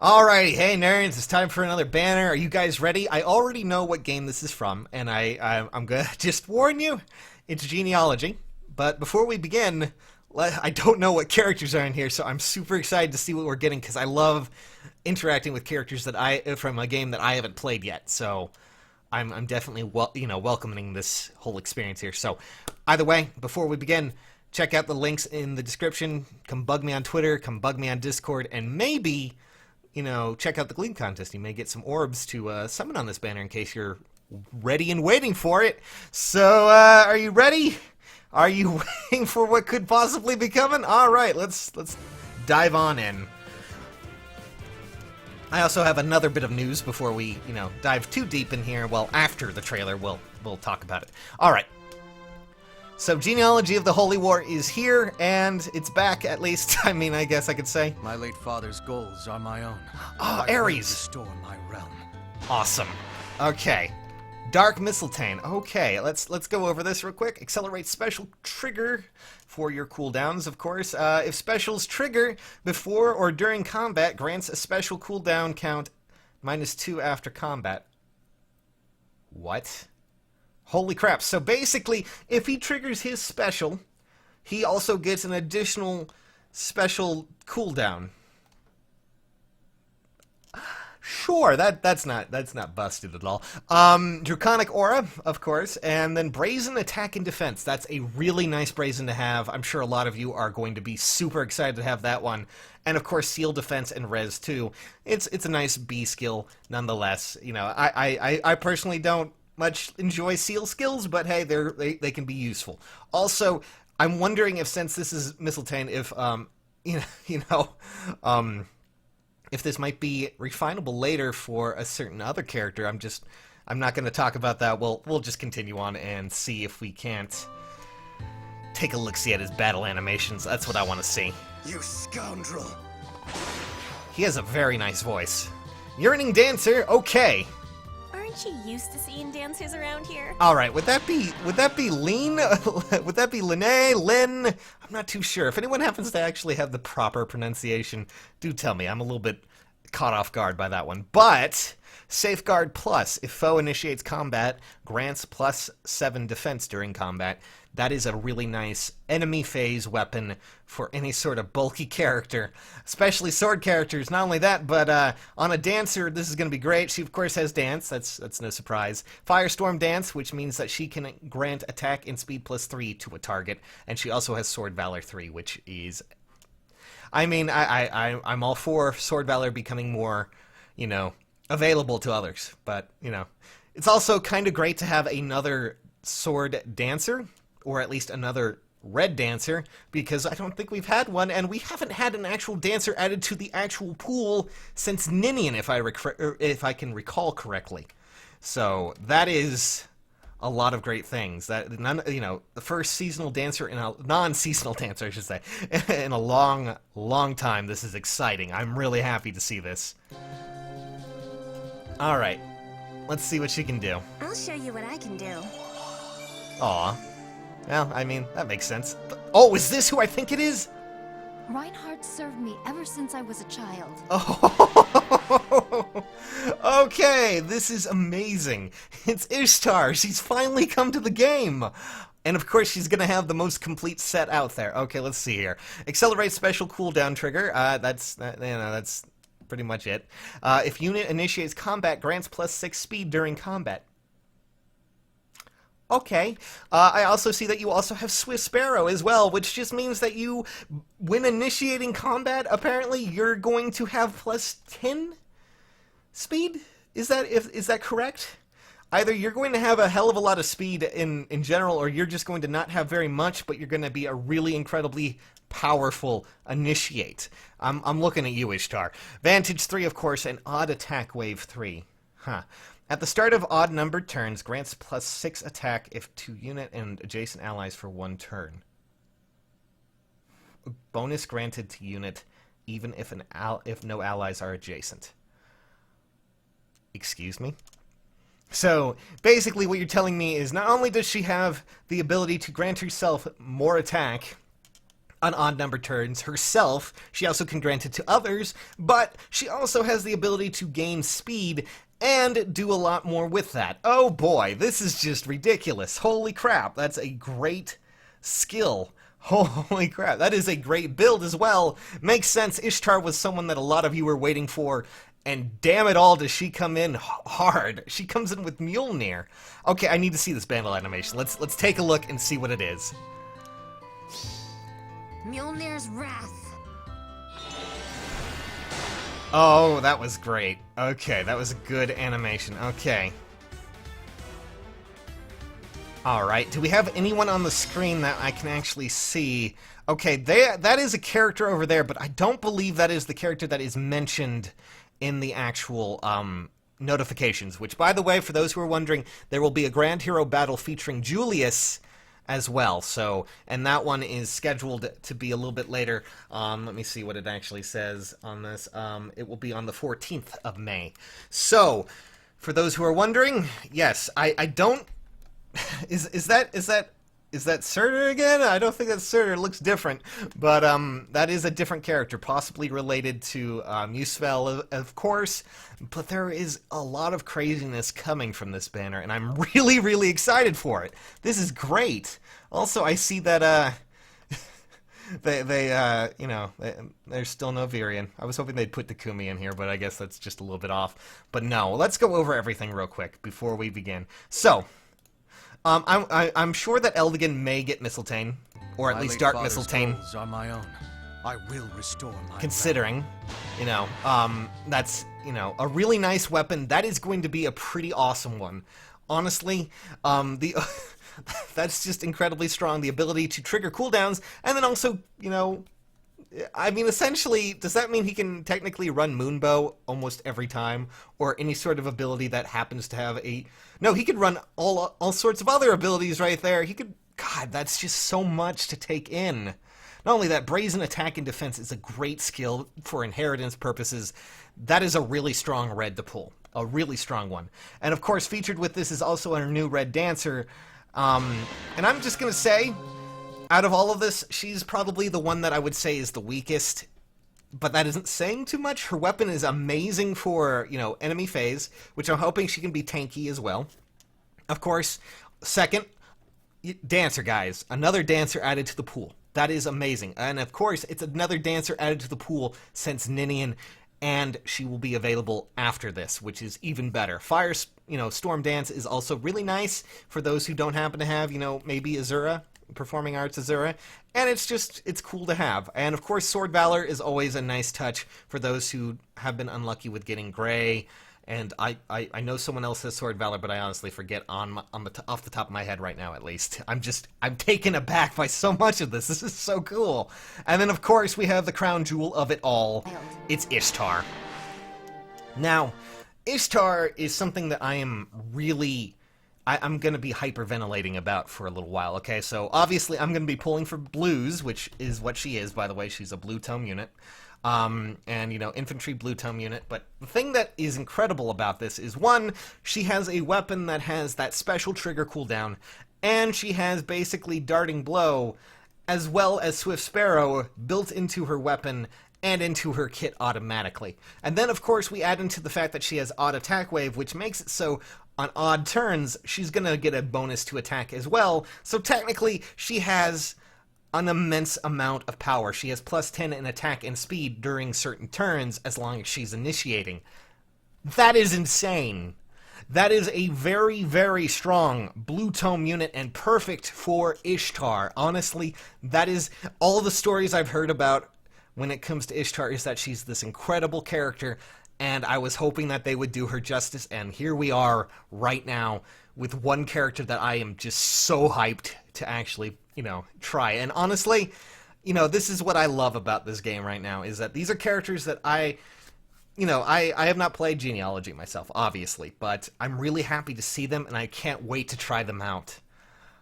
Alrighty, hey nerds, it's time for another banner. Are you guys ready? I already know what game this is from, and I'm gonna just warn you, it's genealogy. But before we begin, I don't know what characters are in here, so I'm super excited to see what we're getting because I love interacting with characters that from a game that I haven't played yet. So I'm definitely welcoming this whole experience here. So either way, before we begin, check out the links in the description. Come bug me on Twitter, come bug me on Discord, and maybe check out the Gleam contest. You may get some orbs to summon on this banner in case you're ready and waiting for it. So, are you ready? Are you waiting for what could possibly be coming? All right, let's dive on in. I also have another bit of news before we, dive too deep in here. Well, after the trailer, we'll talk about it. All right. So, Genealogy of the Holy War is here, and it's back, at least. I mean, I guess I could say. My late father's goals are my own. Oh, Ares! Restore my realm. Awesome. Okay. Dark Mistletoe. Okay, let's go over this real quick. Accelerate special trigger for your cooldowns, of course. If specials trigger before or during combat, grants a special cooldown count -2 after combat. What? Holy crap. So basically, if he triggers his special, he also gets an additional special cooldown. Sure, that's not busted at all. Draconic Aura, of course, and then Brazen Attack and Defense. That's a really nice Brazen to have. I'm sure a lot of you are going to be super excited to have that one. And of course, Seal Defense and Res 2. It's a nice B skill nonetheless. I personally don't much enjoy seal skills, but hey, they can be useful. Also, I'm wondering if, since this is Mistletoe, if this might be refinable later for a certain other character. I'm not going to talk about that. We'll just continue on and see if we can't take a look-see at his battle animations. That's what I want to see. You scoundrel! He has a very nice voice. Yearning Dancer, okay. Aren't you used to seeing dancers around here? All right, would that be Lean? Would that be Linnae? Lynn? I'm not too sure. If anyone happens to actually have the proper pronunciation, do tell me. I'm a little bit caught off guard by that one. But Safeguard Plus, if foe initiates combat, grants +7 defense during combat. That is a really nice enemy phase weapon for any sort of bulky character, especially sword characters. Not only that, but on a dancer, this is going to be great. She, of course, has dance. That's no surprise. Firestorm Dance, which means that she can grant attack and speed +3 to a target. And she also has Sword Valor 3, which is... I mean, I'm all for Sword Valor becoming more, available to others. But, it's also kind of great to have another sword dancer, or at least another red dancer, because I don't think we've had one, and we haven't had an actual dancer added to the actual pool since Ninian, if I can recall correctly. So that is a lot of great things. The first seasonal dancer in a non-seasonal dancer, I should say, in a long, long time. This is exciting. I'm really happy to see this. All right, let's see what she can do. I'll show you what I can do. Aw. Well, I mean, that makes sense. Oh, is this who I think it is? Reinhardt served me ever since I was a child. Oh, okay, this is amazing. It's Ishtar. She's finally come to the game. And of course, she's going to have the most complete set out there. Okay, let's see here. Accelerate special cooldown trigger. That's pretty much it. If unit initiates combat, grants +6 speed during combat. Okay. I also see that you also have Swift Sparrow as well, which just means that when initiating combat, apparently you're going to have +10 speed? Is that correct? Either you're going to have a hell of a lot of speed in general, or you're just going to not have very much, but you're going to be a really incredibly powerful initiate. I'm looking at you, Ishtar. Vantage 3, of course, and Odd Attack Wave 3. Huh. At the start of odd-numbered turns, grants +6 attack if to unit and adjacent allies for 1 turn. Bonus granted to unit even if no allies are adjacent. Excuse me? So, basically what you're telling me is not only does she have the ability to grant herself more attack, on odd number turns herself. She also can grant it to others, but she also has the ability to gain speed and do a lot more with that. Oh boy, this is just ridiculous. Holy crap, that's a great skill. Holy crap, that is a great build as well. Makes sense, Ishtar was someone that a lot of you were waiting for, and damn it all does she come in hard. She comes in with Mjolnir. Okay, I need to see this bandle animation. Let's take a look and see what it is. Mjolnir's wrath. Oh, that was great. Okay, that was a good animation. Okay. Alright, do we have anyone on the screen that I can actually see? Okay, that is a character over there, but I don't believe that is the character that is mentioned in the actual notifications, which, by the way, for those who are wondering, there will be a Grand Hero battle featuring Julius as well, so, and that one is scheduled to be a little bit later. Let me see what it actually says on this. It will be on the 14th of May. So, for those who are wondering, yes, I don't... Is that Surtur again? I don't think that's Surtur. It looks different. But that is a different character, possibly related to Muspel, of course. But there is a lot of craziness coming from this banner, and I'm really, really excited for it. This is great. Also, I see that there's still no Virion. I was hoping they'd put Takumi in here, but I guess that's just a little bit off. But no, let's go over everything real quick before we begin. So, I'm sure that Eldigan may get Mistletoe, or at My least late Dark father's Mistletoe, goals are my own. I will restore my considering, that's, a really nice weapon. That is going to be a pretty awesome one. Honestly, that's just incredibly strong. The ability to trigger cooldowns, and then also, I mean, essentially, does that mean he can technically run Moonbow almost every time? Or any sort of ability that happens to have a... No, he could run all sorts of other abilities right there. He could... God, that's just so much to take in. Not only that, Brazen Attack and Defense is a great skill for inheritance purposes. That is a really strong red to pull. A really strong one. And of course, featured with this is also our new Red Dancer. And I'm just going to say... Out of all of this, she's probably the one that I would say is the weakest, but that isn't saying too much. Her weapon is amazing for, enemy phase, which I'm hoping she can be tanky as well. Of course, second, Dancer, guys. Another Dancer added to the pool. That is amazing. And of course, it's another Dancer added to the pool since Ninian, and she will be available after this, which is even better. Fire, Storm Dance is also really nice for those who don't happen to have, maybe Azura. Performing Arts Azura, and it's cool to have. And of course, Sword Valor is always a nice touch for those who have been unlucky with getting Gray. And I know someone else has Sword Valor, but I honestly forget off the top of my head right now. At least I'm taken aback by so much of this. This is so cool. And then of course we have the crown jewel of it all. It's Ishtar. Now, Ishtar is something that I am really. I'm going to be hyperventilating about for a little while, okay? So, obviously, I'm going to be pulling for blues, which is what she is, by the way. She's a blue tome unit. Infantry blue tome unit. But the thing that is incredible about this is, one, she has a weapon that has that special trigger cooldown, and she has basically Darting Blow, as well as Swift Sparrow, built into her weapon and into her kit automatically. And then, of course, we add into the fact that she has Odd Attack Wave, which makes it so on odd turns, she's going to get a bonus to attack as well. So technically, she has an immense amount of power. She has plus 10 in attack and speed during certain turns as long as she's initiating. That is insane. That is a very, very strong blue tome unit and perfect for Ishtar. Honestly, that is all the stories I've heard about when it comes to Ishtar is that she's this incredible character, and I was hoping that they would do her justice, and here we are right now with one character that I am just so hyped to actually, try. And honestly, this is what I love about this game right now, is that these are characters that I have not played Genealogy myself, obviously, but I'm really happy to see them, and I can't wait to try them out.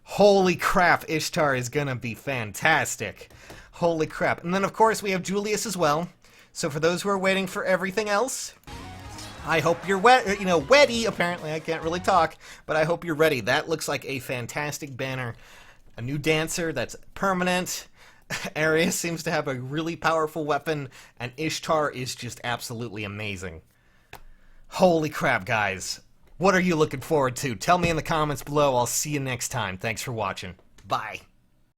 Holy crap, Ishtar is gonna be fantastic. Holy crap. And then, of course, we have Julius as well. So for those who are waiting for everything else, I hope you're ready. Apparently, I can't really talk, but I hope you're ready. That looks like a fantastic banner. A new Dancer that's permanent. Arius seems to have a really powerful weapon, and Ishtar is just absolutely amazing. Holy crap, guys. What are you looking forward to? Tell me in the comments below. I'll see you next time. Thanks for watching. Bye.